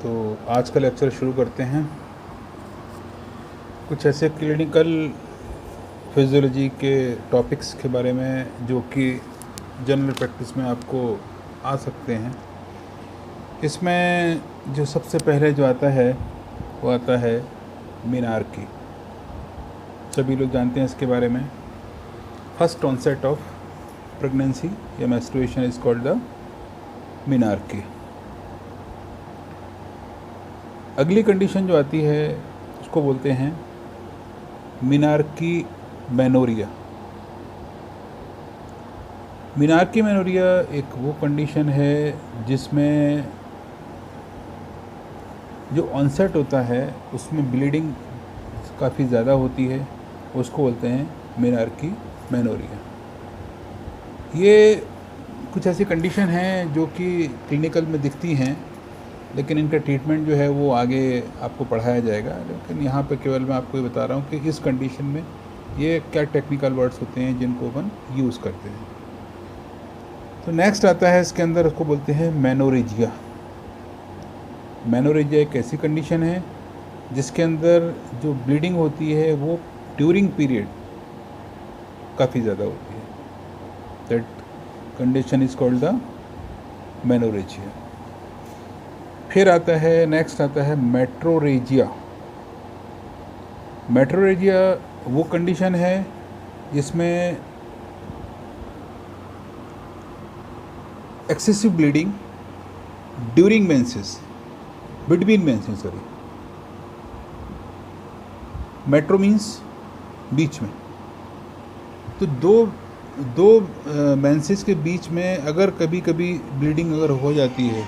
तो आज का लेक्चर शुरू करते हैं। कुछ ऐसे क्लिनिकल फिजियोलॉजी के टॉपिक्स के बारे में जो कि जनरल प्रैक्टिस में आपको आ सकते हैं। इसमें जो सबसे पहले जो आता है वो आता है मेनार्की। सभी लोग जानते हैं इसके बारे में। फर्स्ट ऑनसेट ऑफ प्रेगनेंसी या menstruation is called the menarche. अगली कंडीशन जो आती है उसको बोलते हैं मेनार्की मेनोरिया। मेनार्की मेनोरिया एक वो कंडीशन है जिसमें जो ऑनसेट होता है उसमें ब्लीडिंग काफ़ी ज़्यादा होती है, उसको बोलते हैं मेनार्की मेनोरिया। ये कुछ ऐसी कंडीशन हैं जो कि क्लिनिकल में दिखती हैं, लेकिन इनका ट्रीटमेंट जो है वो आगे आपको पढ़ाया जाएगा। लेकिन यहाँ पे केवल मैं आपको ये बता रहा हूँ कि इस कंडीशन में ये क्या टेक्निकल वर्ड्स होते हैं जिनको अपन यूज़ करते हैं। तो नेक्स्ट आता है इसके अंदर, उसको बोलते हैं मेनोरेजिया। मेनोरेजिया एक ऐसी कंडीशन है जिसके अंदर जो ब्लीडिंग होती है वो ड्यूरिंग पीरियड काफ़ी ज़्यादा होती है। That condition is called the menorrhagia. फिर आता है, नेक्स्ट आता है मेट्रोरेजिया। मेट्रोरेजिया वो कंडीशन है जिसमें excessive bleeding during menses, between menses, sorry. Metro means बीच में। तो दो मेंसेस के बीच में अगर कभी कभी ब्लीडिंग अगर हो जाती है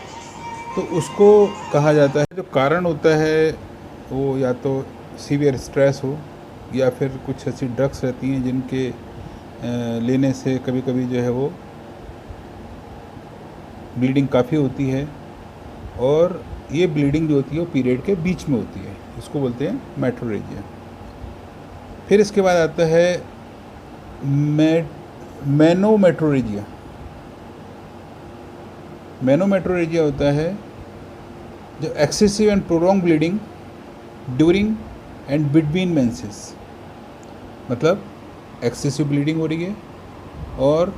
तो उसको कहा जाता है। जो कारण होता है वो या तो सीवियर स्ट्रेस हो या फिर कुछ ऐसी ड्रग्स रहती हैं जिनके लेने से कभी कभी जो है वो ब्लीडिंग काफ़ी होती है, और ये ब्लीडिंग जो होती है वो पीरियड के बीच में होती है। इसको बोलते हैं मेट्रोरेजिया। फिर इसके बाद आता है मेनोमेट्रोरेजिया। मेनोमेट्रोरेजिया होता है जो excessive and prolong bleeding during and between menses. मतलब एक्सेसिव ब्लीडिंग हो रही है और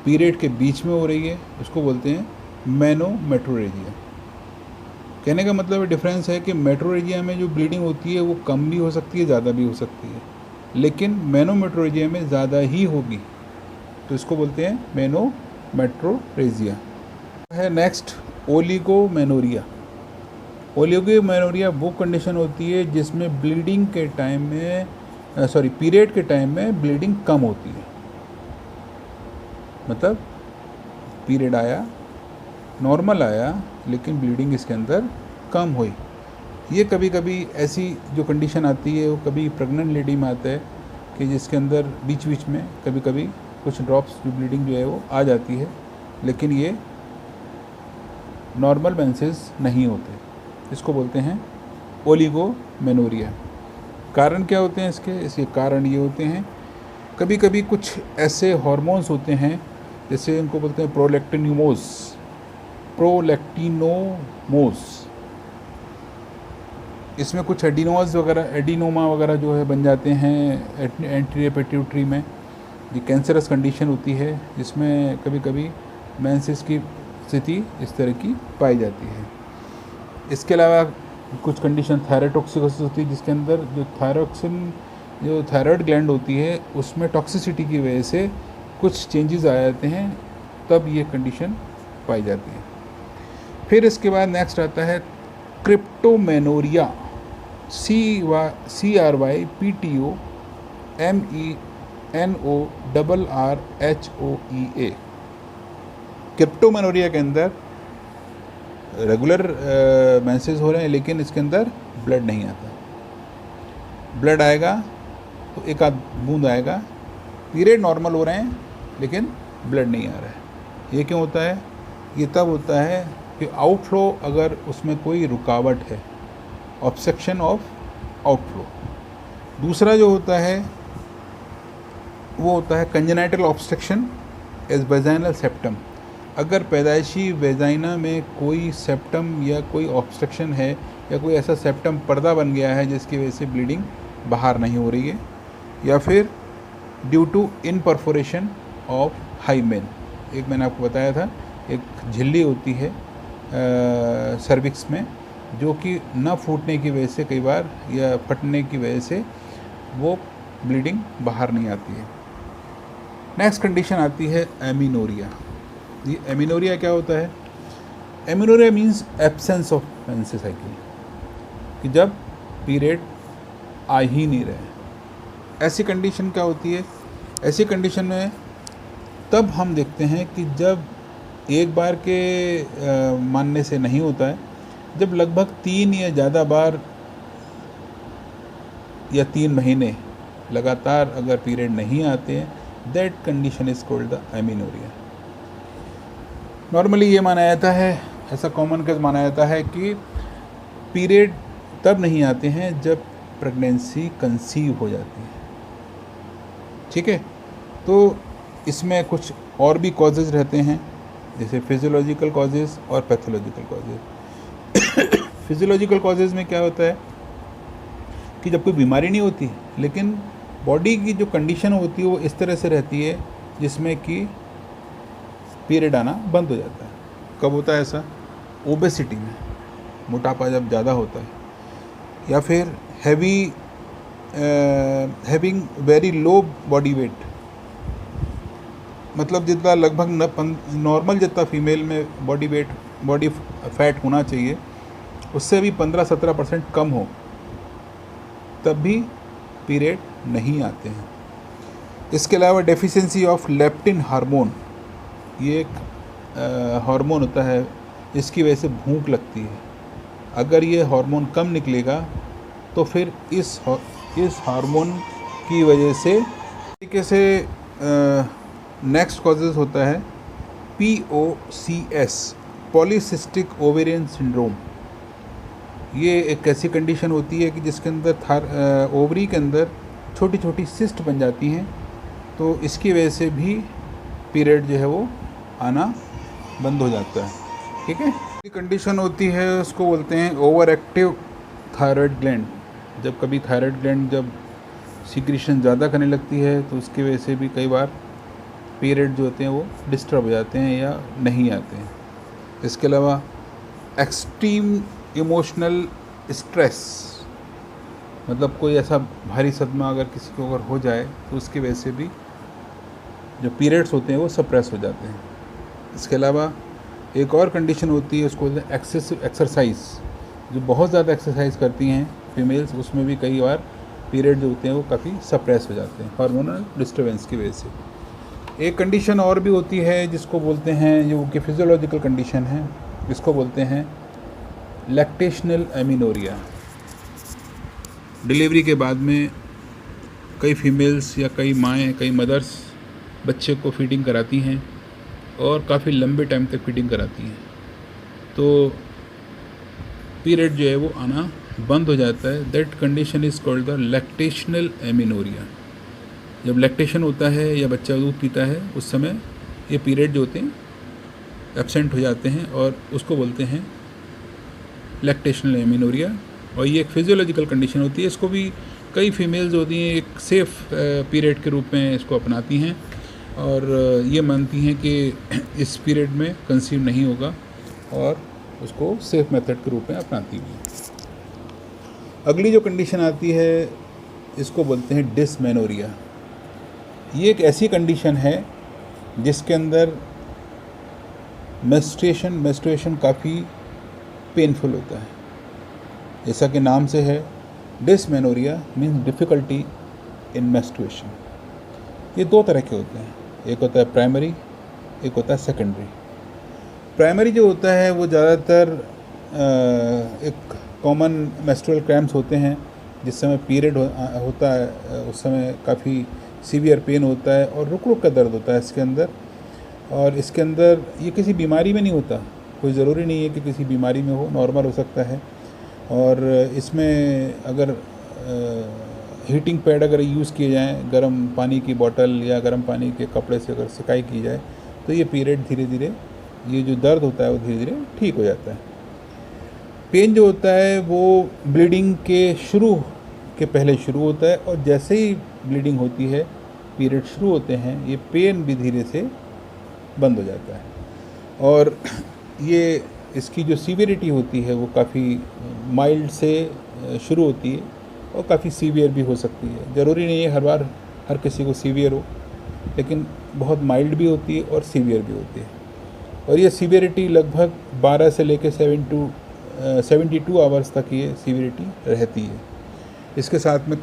पीरियड के बीच में हो रही है, उसको बोलते हैं मेनोमेट्रोरेजिया। कहने का मतलब डिफरेंस है कि मेट्रोरेजिया में जो ब्लीडिंग होती है वो कम भी हो सकती है, ज़्यादा भी हो सकती है, लेकिन मेनोमेट्रोरेजिया में ज़्यादा ही होगी, तो इसको बोलते हैं मेनोमेट्रोरेजिया। है नेक्स्ट ओलिगोमेनोरिया। ओलिगोमेनोरिया वो कंडीशन होती है जिसमें ब्लीडिंग के टाइम में पीरियड के टाइम में ब्लीडिंग कम होती है। मतलब पीरियड आया, नॉर्मल आया, लेकिन ब्लीडिंग इसके अंदर कम हुई। ये कभी कभी ऐसी जो कंडीशन आती है वो कभी प्रेग्नेंट लेडी में आता है कि जिसके अंदर बीच बीच में कभी कभी कुछ ड्रॉप्स जो ब्लीडिंग जो है वो आ जाती है, लेकिन ये नॉर्मल मेंसेस नहीं होते। इसको बोलते हैं ओलिगोमेनोरिया। कारण क्या होते हैं इसके कारण ये होते हैं, कभी कभी कुछ ऐसे हार्मोन्स होते हैं, जैसे इनको बोलते हैं प्रोलैक्टिनोमोस। इसमें कुछ एडिनोमा वगैरह जो है बन जाते हैं एंटीरियर पिट्यूटरी में। ये कैंसरस कंडीशन होती है जिसमें कभी कभी मेंसेस की स्थिति इस तरह की पाई जाती है। इसके अलावा कुछ कंडीशन थायरोटॉक्सिकोसिस होती है, जिसके अंदर जो थायराइड ग्लैंड होती है उसमें टॉक्सिसिटी की वजह से कुछ चेंजेस आ जाते हैं, तब ये कंडीशन पाई जाती है। फिर इसके बाद नेक्स्ट आता है क्रिप्टोमेनोरिया। CryptoMenoRRHOEA। क्रिप्टोमेनोरिया के अंदर रेगुलर मेंसेस हो रहे हैं, लेकिन इसके अंदर ब्लड नहीं आता। ब्लड आएगा तो एक आध बूंद आएगा, पीरियड नॉर्मल हो रहे हैं लेकिन ब्लड नहीं आ रहा है। ये क्यों होता है? ये तब होता है कि आउटफ्लो अगर उसमें कोई रुकावट है, ऑब्स्ट्रक्शन ऑफ आउटफ्लो। दूसरा जो होता है वो होता है congenital obstruction as vaginal septum. अगर पैदाइशी वेजाइना में कोई सेप्टम या कोई ऑब्स्ट्रक्शन है या कोई ऐसा सेप्टम पर्दा बन गया है जिसकी वजह से ब्लीडिंग बाहर नहीं हो रही है, या फिर due to in perforation of hymen, एक मैंने आपको बताया था एक झिल्ली होती है सर्विक्स में जो कि न फूटने की वजह से कई बार या फटने की वजह से वो ब्लीडिंग बाहर नहीं आती है। नेक्स्ट कंडीशन आती है एमिनोरिया। ये एमिनोरिया क्या होता है? Amenorrhoea means absence of menstrual cycle, कि जब पीरियड आ ही नहीं रहे। ऐसी कंडीशन क्या होती है? ऐसी कंडीशन में तब हम देखते हैं कि जब एक बार के मानने से नहीं होता है, जब लगभग 3 या ज़्यादा बार या 3 महीने लगातार अगर पीरियड नहीं आते हैं, that condition is called the amenorrhoea. Normally ये माना जाता है, ऐसा कॉमन केस माना जाता है कि पीरियड तब नहीं आते हैं जब प्रेगनेंसी कंसीव हो जाती है। ठीक है, तो इसमें कुछ और भी कॉजेज़ रहते हैं, जैसे फिजियोलॉजिकल कॉजेज़ और पैथोलॉजिकल कॉजेज़। फिजियोलॉजिकल कॉजेज़ में क्या होता है कि जब कोई बीमारी नहीं होती लेकिन बॉडी की जो कंडीशन होती है वो इस तरह से रहती है जिसमें कि पीरियड आना बंद हो जाता है। कब होता है ऐसा? ओबेसिटी में, मोटापा जब ज़्यादा होता है, या फिर having very low body weight, मतलब जितना लगभग नॉर्मल जितना फीमेल में बॉडी फैट होना चाहिए उससे भी 15-17% कम हो, तब भी पीरियड नहीं आते हैं। इसके अलावा डेफिशिएंसी ऑफ लेप्टिन हार्मोन, ये एक हार्मोन होता है जिसकी वजह से भूख लगती है। अगर ये हार्मोन कम निकलेगा तो फिर इस हार्मोन की वजह से तरीके से नेक्स्ट कॉजेज़ होता है POCS, पॉलीसिस्टिक ओवेरियन सिंड्रोम। ये एक ऐसी कंडीशन होती है कि जिसके अंदर ओवरी के अंदर छोटी छोटी सिस्ट बन जाती हैं, तो इसकी वजह से भी पीरियड जो है वो आना बंद हो जाता है। ठीक है, ये कंडीशन होती है, उसको बोलते हैं ओवर एक्टिव थायराइड ग्लैंड। जब कभी थायराइड ग्लैंड जब सीक्रेशन ज़्यादा करने लगती है तो उसकी वजह से भी कई बार पीरियड जो होते हैं वो डिस्टर्ब हो जाते हैं या नहीं आते हैं। इसके अलावा एक्सट्रीम इमोशनल स्ट्रेस, मतलब कोई ऐसा भारी सदमा अगर किसी को अगर हो जाए तो उसकी वजह से भी जो पीरियड्स होते हैं वो सप्रेस हो जाते हैं। इसके अलावा एक और कंडीशन होती है, उसको बोलते हैं एक्सेसिव एक्सरसाइज। जो बहुत ज़्यादा एक्सरसाइज करती हैं फीमेल्स, उसमें भी कई बार पीरियड जो होते हैं वो काफ़ी सप्रेस हो जाते हैं हार्मोनल डिस्टर्बेंस की वजह से। एक कंडीशन और भी होती है जिसको बोलते हैं, जो कि फिजियोलॉजिकल कंडीशन है, जिसको बोलते हैं लैक्टेशनल एमिनोरिया। डिलीवरी के बाद में कई फीमेल्स या कई माएँ, कई मदर्स बच्चे को फीडिंग कराती हैं और काफ़ी लंबे टाइम तक फीडिंग कराती हैं, तो पीरियड जो है वो आना बंद हो जाता है। That condition is called the lactational amenorrhoea. जब लैक्टेशन होता है या बच्चा दूध पीता है उस समय ये पीरियड जो होते हैं एब्सेंट हो जाते हैं और उसको बोलते हैं लैक्टेशनल एमिनोरिया। और ये एक फिजियोलॉजिकल कंडीशन होती है। इसको भी कई फीमेल्स होती हैं एक सेफ़ पीरियड के रूप में इसको अपनाती हैं और ये मानती हैं कि इस पीरियड में कंसीव नहीं होगा और उसको सेफ़ मेथड के रूप में अपनाती हैं। अगली जो कंडीशन आती है इसको बोलते हैं डिसमेनोरिया। ये एक ऐसी कंडीशन है जिसके अंदर मेंस्ट्रुएशन काफ़ी पेनफुल होता है। जैसा कि नाम से है, dysmenorrhoea means difficulty in menstruation. ये 2 तरह के होते हैं, एक होता है प्राइमरी, एक होता है सेकेंडरी। प्राइमरी जो होता है वो ज़्यादातर एक कॉमन मेंस्ट्रुअल क्रैम्प्स होते हैं, जिस समय पीरियड होता है उस समय काफ़ी सीवियर पेन होता है और रुक रुक का दर्द होता है इसके अंदर। और इसके अंदर ये किसी बीमारी में नहीं होता, कोई ज़रूरी नहीं है कि किसी बीमारी में हो, नॉर्मल हो सकता है। और इसमें अगर हीटिंग पैड अगर यूज़ किए जाएँ, गर्म पानी की बोतल या गर्म पानी के कपड़े से अगर सिकाई की जाए तो ये पीरियड धीरे धीरे ये जो दर्द होता है वो धीरे धीरे ठीक हो जाता है। पेन जो होता है वो ब्लीडिंग के पहले शुरू होता है, और जैसे ही ब्लीडिंग होती है, पीरियड शुरू होते हैं, ये पेन भी धीरे से बंद हो जाता है। और ये इसकी जो सीवियरिटी होती है वो काफ़ी माइल्ड से शुरू होती है और काफ़ी सीवियर भी हो सकती है। ज़रूरी नहीं है हर बार हर किसी को सीवियर हो, लेकिन बहुत माइल्ड भी होती है और सीवियर भी होती है। और ये सीवियरिटी लगभग 12 से लेकर 72 आवर्स तक ये सीवियरिटी रहती है। इसके साथ में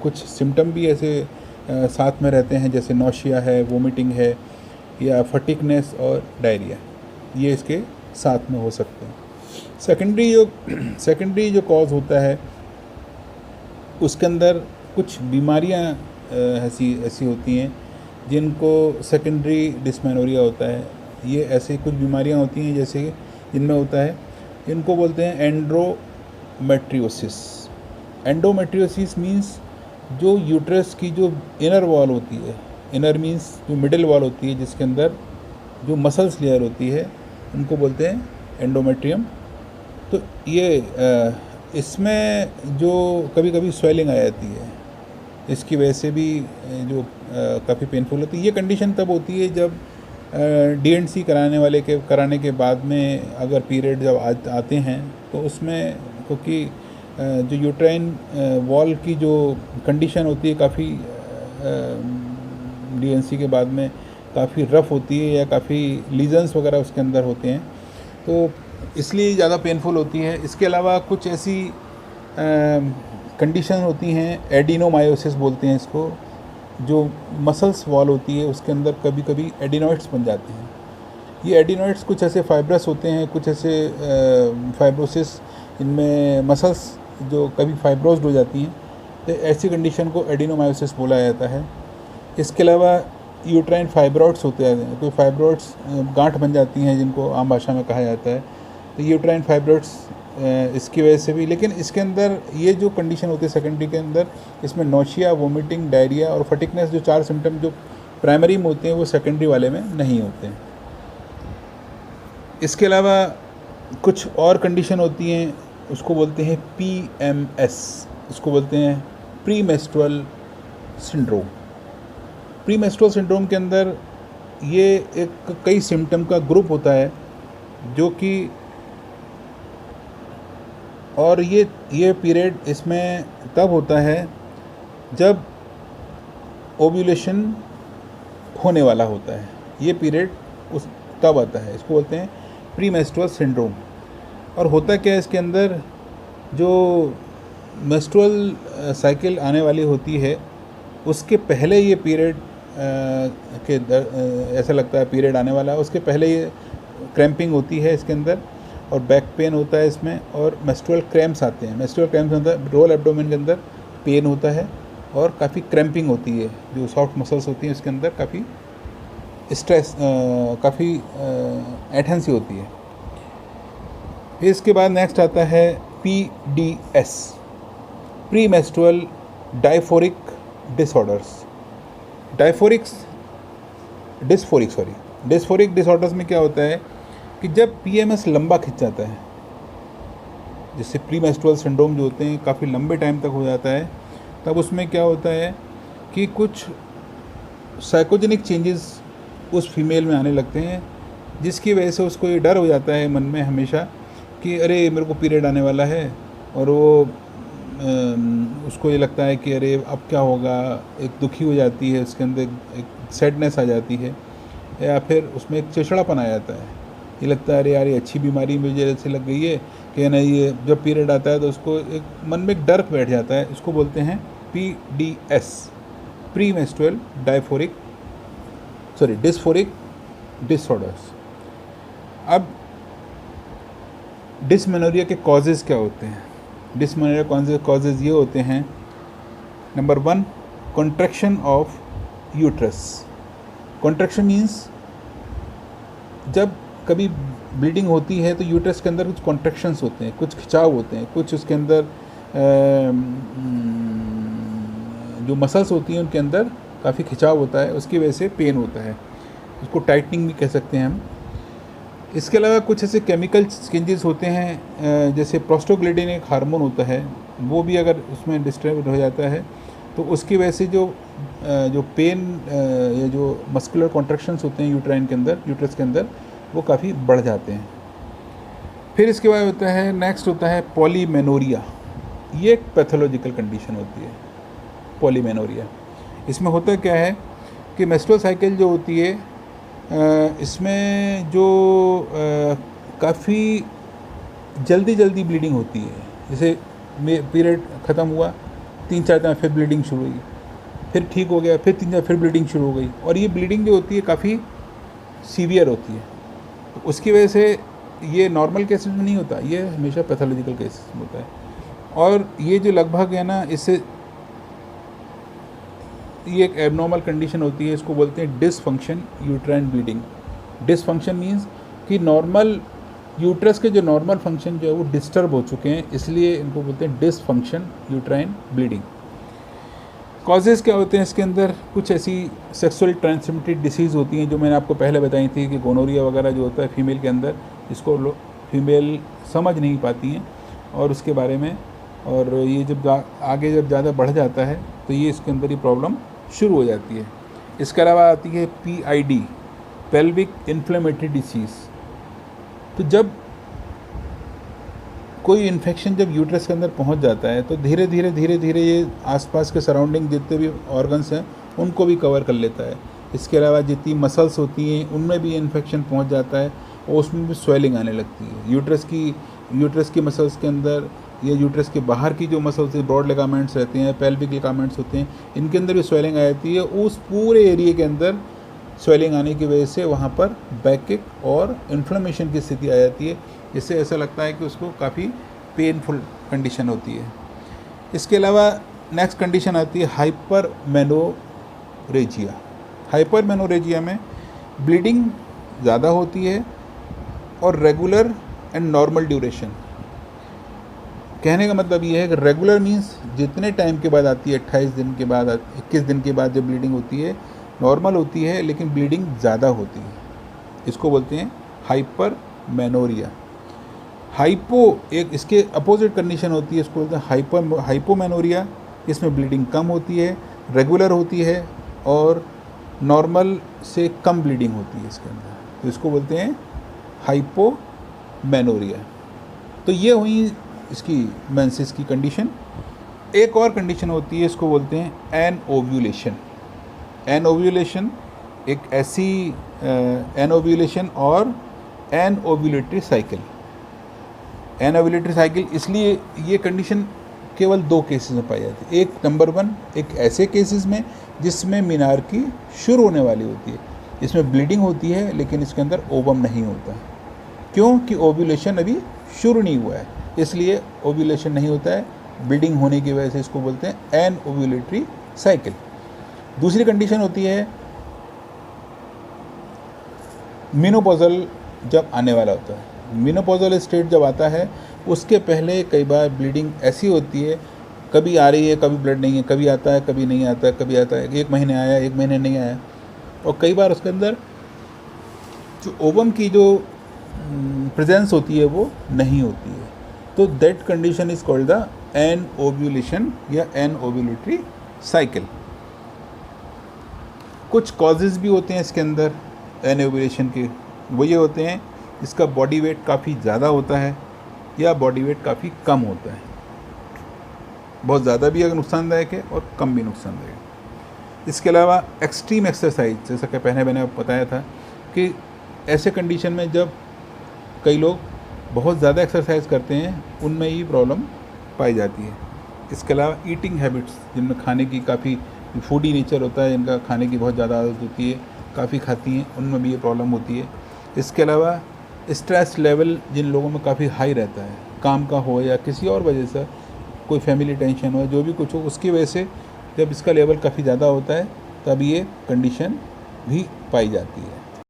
कुछ सिम्टम भी ऐसे साथ में रहते हैं, जैसे नौशिया है, वोमिटिंग है, या फटिकनेस और डायरिया, ये इसके साथ में हो सकते हैं। सेकेंडरी जो कॉज होता है उसके अंदर कुछ बीमारियां ऐसी होती हैं जिनको सेकेंडरी डिस्मेनोरिया होता है। ये ऐसी कुछ बीमारियां होती हैं जैसे जिनमें होता है, इनको बोलते हैं एंडोमेट्रियोसिस। एंडोमेट्रियोसिस मीन्स जो यूट्रस की जो इनर वॉल होती है, इनर मीन्स जो मिडिल वॉल होती है, जिसके अंदर जो मसल्स लेयर होती है, उनको बोलते हैं एंडोमेट्रियम। तो ये इसमें जो कभी कभी स्वेलिंग आ जाती है, इसकी वजह से भी जो काफ़ी पेनफुल होती है। ये कंडीशन तब होती है जब DNC कराने के बाद में अगर पीरियड जब आते हैं, तो उसमें क्योंकि जो यूट्राइन वॉल की जो कंडीशन होती है काफ़ी DNC के बाद में काफ़ी रफ़ होती है, या काफ़ी लीजन्स वगैरह उसके अंदर होते हैं, तो इसलिए ज़्यादा पेनफुल होती है। इसके अलावा कुछ ऐसी कंडीशन होती हैं, एडिनोमायोसिस बोलते हैं इसको, जो मसल्स वॉल होती है उसके अंदर कभी कभी एडिनॉइड्स बन जाते हैं। ये एडिनॉइड्स कुछ ऐसे फाइब्रस होते हैं, कुछ ऐसे फाइब्रोसिस, इनमें मसल्स जो कभी फाइब्रोस्ड हो जाती हैं, तो ऐसी कंडीशन को एडिनोमायोसिस बोला जाता है। इसके अलावा यूट्राइन फाइब्रॉइड्स होते हैं, तो फाइब्रॉइड्स गांठ बन जाती हैं जिनको आम भाषा में कहा जाता है, तो यूट्राइन फाइब्रॉइड्स इसकी वजह से भी। लेकिन इसके अंदर ये जो कंडीशन होती है सेकेंडरी के अंदर, इसमें नौशिया, वोमिटिंग, डायरिया और फटिकनेस, जो 4 सिम्टम जो प्राइमरी में होते हैं वो सेकेंडरी वाले में नहीं होते हैं। इसके अलावा कुछ और कंडीशन होती हैं, उसको बोलते हैं PMS, उसको बोलते हैं pre menstrual syndrome. Pre menstrual syndrome के अंदर ये एक कई सिम्टम का ग्रुप होता है जो कि, और ये पीरियड इसमें तब होता है जब ओव्यूलेशन होने वाला होता है। ये पीरियड तब आता है, इसको बोलते हैं प्री मेंस्ट्रुअल सिंड्रोम। और होता क्या है, इसके अंदर जो मेंस्ट्रुअल साइकिल आने वाली होती है उसके पहले ये पीरियड ऐसा लगता है पीरियड आने वाला है, उसके पहले ये क्रैम्पिंग होती है इसके अंदर, और बैक पेन होता है इसमें, और मेंस्ट्रुअल क्रैम्प्स आते हैं। मेंस्ट्रुअल क्रैम्प्स अंदर रोल एब्डोमेन के अंदर पेन होता है, और काफ़ी क्रैम्पिंग होती है, जो सॉफ्ट मसल्स होती हैं उसके अंदर काफ़ी स्ट्रेस, काफ़ी एटेंसी होती है। फिर इसके बाद नेक्स्ट आता है PDS, pre menstrual dysphoric disorders. Dysphoric disorders में क्या होता है कि जब PMS लंबा खिंच जाता है, जिससे प्री मेंस्ट्रुअल सिंड्रोम जो होते हैं काफ़ी लंबे टाइम तक हो जाता है, तब उसमें क्या होता है कि कुछ साइकोजेनिक चेंजेस उस फीमेल में आने लगते हैं, जिसकी वजह से उसको ये डर हो जाता है मन में हमेशा कि अरे मेरे को पीरियड आने वाला है, और वो उसको ये लगता है कि अरे अब क्या होगा, एक दुखी हो जाती है, उसके अंदर एक सैडनेस आ जाती है, या फिर उसमें एक चिड़चिड़ापन आ जाता है। ये लगता है अरे यार ये अच्छी बीमारी मुझे जैसे लग गई है कि नहीं, ये जब पीरियड आता है तो उसको एक मन में एक डर बैठ जाता है। इसको बोलते हैं PDS, pre menstrual dysphoric disorders. अब डिसमेनोरिया के कॉजेज़ क्या होते हैं? डिसमेनोरिया कॉजेज़ ये होते हैं, number 1 contraction of uterus. Contraction means जब कभी ब्लीडिंग होती है तो यूट्रस के अंदर कुछ कॉन्ट्रैक्शंस होते हैं, कुछ खिंचाव होते हैं, कुछ उसके अंदर जो मसल्स होती हैं उनके अंदर काफ़ी खिंचाव होता है, उसकी वजह से पेन होता है। इसको टाइटनिंग भी कह सकते हैं हम। इसके अलावा कुछ ऐसे केमिकल चेंजेस होते हैं, जैसे प्रोस्टाग्लैंडिन एक हार्मोन होता है, वो भी अगर उसमें डिस्टर्ब हो जाता है तो उसकी वजह से जो पेन या जो मस्कुलर कॉन्ट्रैक्शंस होते हैं यूट्राइन के अंदर, यूट्रस के अंदर, वो काफ़ी बढ़ जाते हैं। फिर इसके बाद होता है, नेक्स्ट होता है पॉलीमेनोरिया। ये एक पैथोलॉजिकल कंडीशन होती है पॉलीमेनोरिया। इसमें होता क्या है कि मेंस्ट्रुअल साइकिल जो होती है, इसमें जो काफ़ी जल्दी ब्लीडिंग होती है। जैसे पीरियड ख़त्म हुआ, 3-4 दिन फिर ब्लीडिंग शुरू हुई, फिर ठीक हो गया, फिर 3 दिन फिर ब्लीडिंग शुरू हो गई, और ये ब्लीडिंग जो होती है काफ़ी सीवियर होती है। तो उसकी वजह से ये नॉर्मल केसेस में नहीं होता, ये हमेशा पैथोलॉजिकल केसेस में होता है। और ये जो लगभग है ना, इससे ये एक एबनॉर्मल कंडीशन होती है, इसको बोलते हैं dysfunction uterine bleeding. Dysfunction means कि नॉर्मल यूट्रस के जो नॉर्मल फंक्शन जो है वो डिस्टर्ब हो चुके हैं, इसलिए इनको बोलते हैं डिसफंक्शन यूट्राइन ब्लीडिंग। कॉजेज़ क्या होते हैं इसके अंदर? कुछ ऐसी सेक्सुअल ट्रांसमिटेड डिसीज़ होती हैं जो मैंने आपको पहले बताई थी कि गोनोरिया वगैरह जो होता है फीमेल के अंदर, इसको फीमेल समझ नहीं पाती हैं और उसके बारे में, और ये जब आगे जब ज़्यादा बढ़ जाता है तो ये इसके अंदर ही प्रॉब्लम शुरू हो जाती है। इसके अलावा आती है PID, पेल्विक इन्फ्लेमेटरी डिसीज़। तो जब कोई इन्फेक्शन जब यूट्रस के अंदर पहुंच जाता है तो धीरे धीरे ये आसपास के सराउंडिंग जितने भी ऑर्गन्स हैं उनको भी कवर कर लेता है। इसके अलावा जितनी मसल्स होती हैं उनमें भी इन्फेक्शन पहुंच जाता है और उसमें भी स्वेलिंग आने लगती है। यूट्रस की मसल्स के अंदर या यूट्रस के बाहर की जो मसल्स हैं, ब्रॉड लिगामेंट्स रहते हैं, पेल्विक लिगामेंट्स होते हैं, इनके अंदर भी स्वेलिंग आ जाती है। उस पूरे एरिया के अंदर स्वेलिंग आने की वजह से वहाँ पर बैकिक और इन्फ्लेमेशन की स्थिति आ जाती है, जिससे ऐसा लगता है कि उसको काफ़ी पेनफुल कंडीशन होती है। इसके अलावा नेक्स्ट कंडीशन आती है हाइपरमेनोरेजिया। हाइपरमेनोरेजिया में ब्लीडिंग ज़्यादा होती है और रेगुलर एंड नॉर्मल ड्यूरेशन। कहने का मतलब ये है कि रेगुलर मीन्स जितने टाइम के बाद आती है, 28 दिन के बाद, 21 दिन के बाद जब ब्लीडिंग होती है, नॉर्मल होती है लेकिन ब्लीडिंग ज़्यादा होती है, इसको बोलते हैं हाइपरमेनोरिया। हाइपो एक इसके अपोजिट कंडीशन होती है, इसको बोलते हैं हाइपोमेनोरिया। इसमें ब्लीडिंग कम होती है, रेगुलर होती है और नॉर्मल से कम ब्लीडिंग होती है इसके अंदर, तो इसको बोलते हैं हाइपोमेनोरिया। तो ये हुई इसकी मेंसेस की कंडीशन। एक और कंडीशन होती है, इसको बोलते हैं एनओव्यूलेशन। एनओव्यूलेशन एक ऐसी एनओव्यूलेशन और एनओव्यूलेटरी साइकिल। एनओव्यूलेटरी साइकिल इसलिए ये कंडीशन केवल 2 केसेस में पाई जाती है। एक नंबर 1 एक ऐसे केसेस में जिसमें मेनार्की शुरू होने वाली होती है, इसमें ब्लीडिंग होती है लेकिन इसके अंदर ओवम नहीं होता है, क्योंकि ओव्यूलेशन अभी शुरू नहीं हुआ है, इसलिए ओव्यूलेशन नहीं होता है। ब्लीडिंग होने की वजह से इसको बोलते हैं एनओव्यूलेटरी साइकिल। दूसरी कंडीशन होती है मेनोपॉजल जब आने वाला होता है। मेनोपॉजल स्टेट जब आता है उसके पहले कई बार ब्लीडिंग ऐसी होती है, कभी आ रही है कभी ब्लड नहीं है, कभी आता है कभी नहीं आता है, कभी आता है 1 महीने आया 1 महीने नहीं आया, और कई बार उसके अंदर जो ओवम की जो प्रेजेंस होती है वो नहीं होती है। तो that condition is called the anovulation या एनओव्यूलेटरी साइकिल। कुछ कॉजेज़ भी होते हैं इसके अंदर एनओव्यूलेशन के, वो ये होते हैं इसका बॉडी वेट काफ़ी ज़्यादा होता है या बॉडी वेट काफ़ी कम होता है। बहुत ज़्यादा भी अगर नुकसानदायक है और कम भी नुकसानदायक है। इसके अलावा एक्सट्रीम एक्सरसाइज, जैसा कि पहले मैंने बताया था कि ऐसे कंडीशन में जब कई लोग बहुत ज़्यादा एक्सरसाइज करते हैं उनमें ये प्रॉब्लम पाई जाती है। इसके अलावा ईटिंग हैबिट्स, जिनमें खाने की काफ़ी फूडी नेचर होता है, इनका खाने की बहुत ज़्यादा आदत होती है, काफ़ी खाती हैं, उनमें भी ये प्रॉब्लम होती है। इसके अलावा स्ट्रेस लेवल जिन लोगों में काफ़ी हाई रहता है, काम का हो या किसी और वजह से, कोई फैमिली टेंशन हो, जो भी कुछ हो, उसकी वजह से जब इसका लेवल काफ़ी ज़्यादा होता है तब ये कंडीशन भी पाई जाती है।